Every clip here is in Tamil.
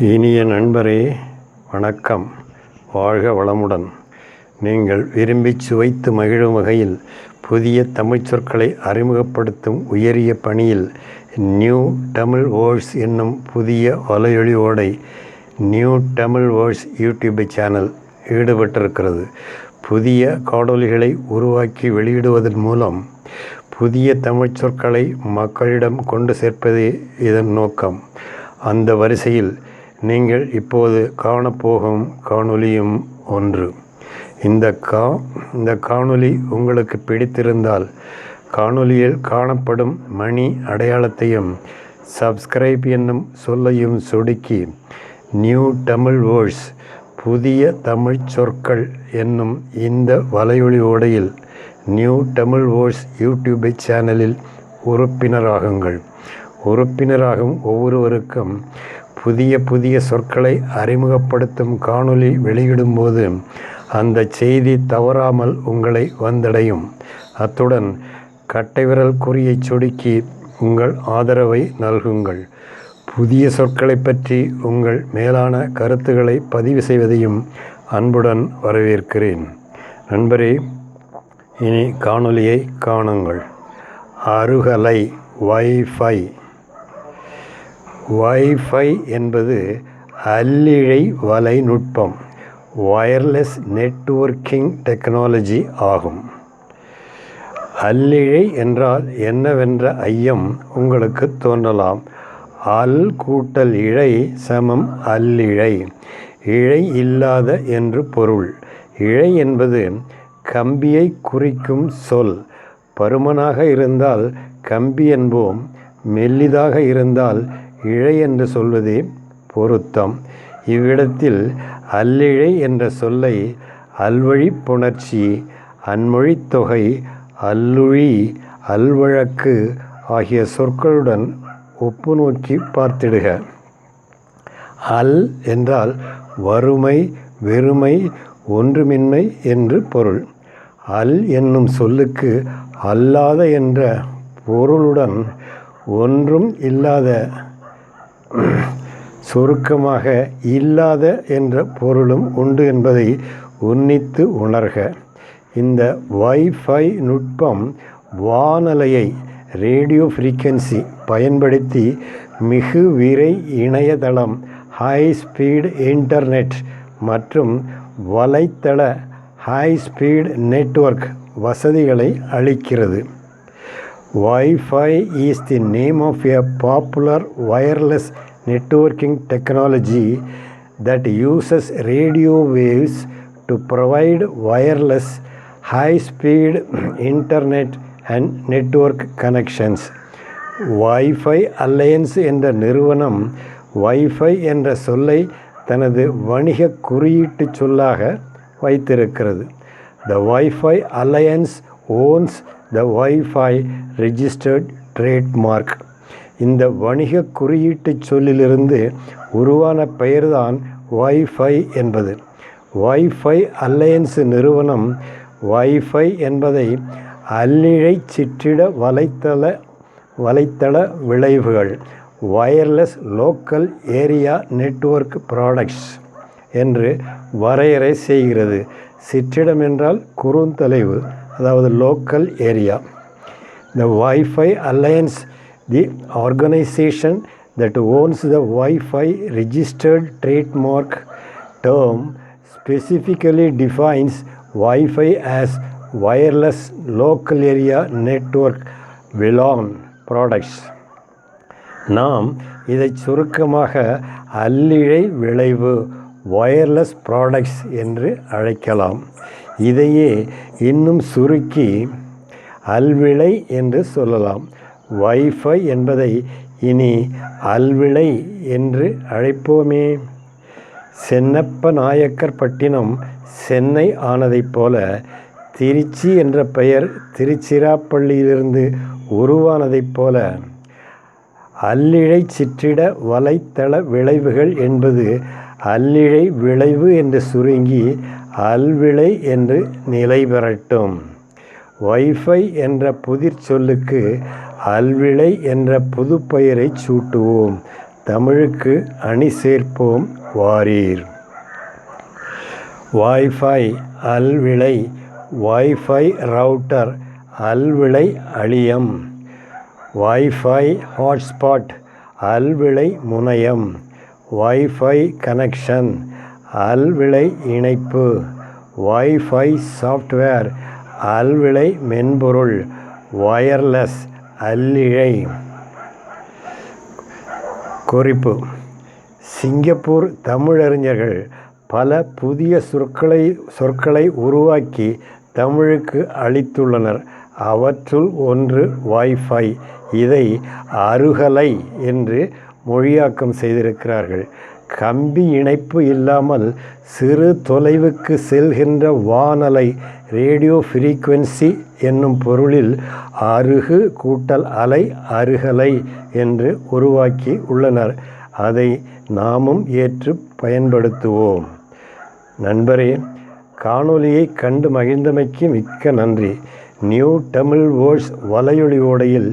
இனிய நண்பரே, வணக்கம். வாழ்க வளமுடன். நீங்கள் விரும்பி சுவைத்து மகிழும் வகையில் புதிய தமிழ் சொற்களை அறிமுகப்படுத்தும் உயரிய பணியில் நியூ தமிழ் வேர்ட்ஸ் என்னும் புதிய வலையொலி ஓடை new Tamil words YouTube channel ஈடுபட்டிருக்கிறது. புதிய காணொளிகளை உருவாக்கி வெளியிடுவதன் மூலம் புதிய தமிழ் சொற்களை மக்களிடம் கொண்டு சேர்ப்பதே இதன் நோக்கம். அந்த வரிசையில் நீங்கள் இப்போது காணப்போகும் காணொளியும் ஒன்று. இந்த காணொளி உங்களுக்கு பிடித்திருந்தால் காணொளியில் காணப்படும் மணி அடையாளத்தையும் சப்ஸ்கிரைப் என்னும் சொல்லையும் சொடுக்கி நியூ தமிழ் வேர்ட்ஸ் புதிய தமிழ் சொற்கள் என்னும் இந்த வலையொலி ஓடையில் நியூ தமிழ் வேர்ட்ஸ் யூடியூப் சேனலில் உறுப்பினராகுங்கள். உறுப்பினராகும் ஒவ்வொருவருக்கும் புதிய சொற்களை அறிமுகப்படுத்தும் காணொளி வெளியிடும்போது அந்த செய்தி தவறாமல் உங்களை வந்தடையும். அத்துடன் கட்டைவிரல் குறியை சொடுக்கி உங்கள் ஆதரவை நல்குங்கள். புதிய சொற்களை பற்றி உங்கள் மேலான கருத்துக்களை பதிவு செய்வதையும் அன்புடன் வரவேற்கிறேன். நண்பரே, இனி காணொளியை காணுங்கள். அருகலை வைஃபை. வைஃபை என்பது அல்லிழை வலை நுட்பம், வயர்லெஸ் நெட்வொர்க்கிங் டெக்னாலஜி ஆகும். அல்லிழை என்றால் என்னவென்ற ஐயம் உங்களுக்கு தோன்றலாம். அல் கூட்டல் இழை சமம் அல்லிழை. இழை இல்லாத என்று பொருள். இழை என்பது கம்பியை குறிக்கும் சொல். பருமனாக இருந்தால் கம்பி என்போம், மெல்லிதாக இருந்தால் இழை என்று சொல்வதே பொருத்தம். இவ்விடத்தில் அல்லிழை என்ற சொல்லை அல்வழி புணர்ச்சி, அன்மொழித் தொகை, அல்லுழி, அல்வழக்கு ஆகிய சொற்களுடன் ஒப்பு நோக்கி பார்த்திடுக. அல் என்றால் வறுமை, வெறுமை, ஒன்றுமின்மை என்று பொருள். அல் என்னும் சொல்லுக்கு அல்லாத என்ற பொருளுடன் ஒன்றும் இல்லாத, சுருக்கமாக இல்லாத என்ற பொருளும் உண்டு என்பதை உன்னித்து உணர்க. இந்த வைஃபை நுட்பம் வானலையை ரேடியோ ஃப்ரீக்வன்சி பயன்படுத்தி மிகு விரை இணையதளம், ஹை ஸ்பீட் இன்டர்நெட் மற்றும் வலைத்தள ஹை ஸ்பீட் நெட்வொர்க் வசதிகளை அளிக்கிறது. Wi-Fi is the name of a popular wireless networking technology that uses radio waves to provide wireless high-speed internet and network connections. Wi-Fi Alliance என்ற நிறுவனம் Wi-Fi என்ற சொல்லை தனது வணிக குறியீட்டு சொல்லாக வைத்திருக்கிறது. The Wi-Fi Alliance owns the Wi-Fi registered trademark. இந்த வணிக குறியீட்டு சொல்லிலிருந்து உருவான பெயர்தான் Wi-Fi என்பது. Wi-Fi Alliance நிறுவனம் Wi-Fi என்பதை அல்லிழை சிற்றிட வலைத்தள விளைவுகள், wireless local area network products என்று வரையறை செய்கிறது. சிற்றிடம் என்றால் குறுந்தொலைவு, அதாவது local area. The Wi-Fi Alliance, the organization that owns the Wi-Fi registered trademark term, specifically defines Wi-Fi as wireless local area network WLAN products. நாம் இதை சுருக்கமாக அல்லிழை விளைவு, வயர்லெஸ் ப்ராடக்ட்ஸ் என்று அழைக்கலாம். இதையே இன்னும் சுருக்கி அல்விழை என்று சொல்லலாம். வைஃபை என்பதை இனி அல்விழை என்று அழைப்போமே. சென்னப்ப நாயக்கர் பட்டினம் சென்னை ஆனதைப் போல திருச்சி என்ற பெயர் திருச்சிராப்பள்ளியிலிருந்து உருவானதைப் போல அல்லிழை சிற்றிட வலைத்தள விளைவுகள் என்பது அல்லிழை விளைவு என்று சுருங்கி அல்விழை என்று நிலை பெறட்டும். வைஃபை என்ற புதிர் சொல்லுக்கு அல்விழை என்ற புதுப்பெயரை சூட்டுவோம். தமிழுக்கு அணி சேர்ப்போம் வாரீர். வைஃபை அல்விளை வைஃபை ரவுட்டர் அல்விளை அளியம். வைஃபை ஹாட்ஸ்பாட் அல்விளை முனையம். வைஃபை கனெக்ஷன் அல்விளை இணைப்பு. வைஃபை சாஃப்ட்வேர் அல்விளை மென்பொருள். வயர்லெஸ் அல்லிழை. குறிப்பு: சிங்கப்பூர் தமிழறிஞர்கள் பல புதிய சொற்களை உருவாக்கி தமிழுக்கு அளித்துள்ளனர். அவற்றுள் ஒன்று வைஃபை. இதை அருகலை என்று மொழியாக்கம் செய்திருக்கிறார்கள். கம்பி இணைப்பு இல்லாமல் சிறு தொலைவுக்கு செல்கின்ற வானலை ரேடியோ ஃப்ரீக்வன்சி என்னும் பொருளில் அருகு கூட்டல் அலை அருகலை என்று உருவாக்கி உள்ளனர். அதை நாமும் ஏற்று பயன்படுத்துவோம். நண்பரே, காணொலியை கண்டு மகிழ்ந்தமைக்கு மிக்க நன்றி. நியூ தமிழ் வேர்ட்ஸ் வலையொலி ஓடையில்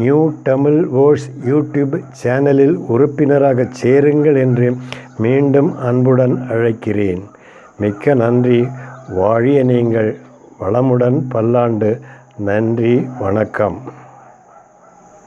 நியூ தமிழ் வேர்ட்ஸ் யூடியூப் சேனலில் உறுப்பினராக சேருங்கள் என்று மீண்டும் அன்புடன் அழைக்கிறேன். மிக்க நன்றி. வாழிய நீங்கள் வளமுடன் பல்லாண்டு. நன்றி, வணக்கம்.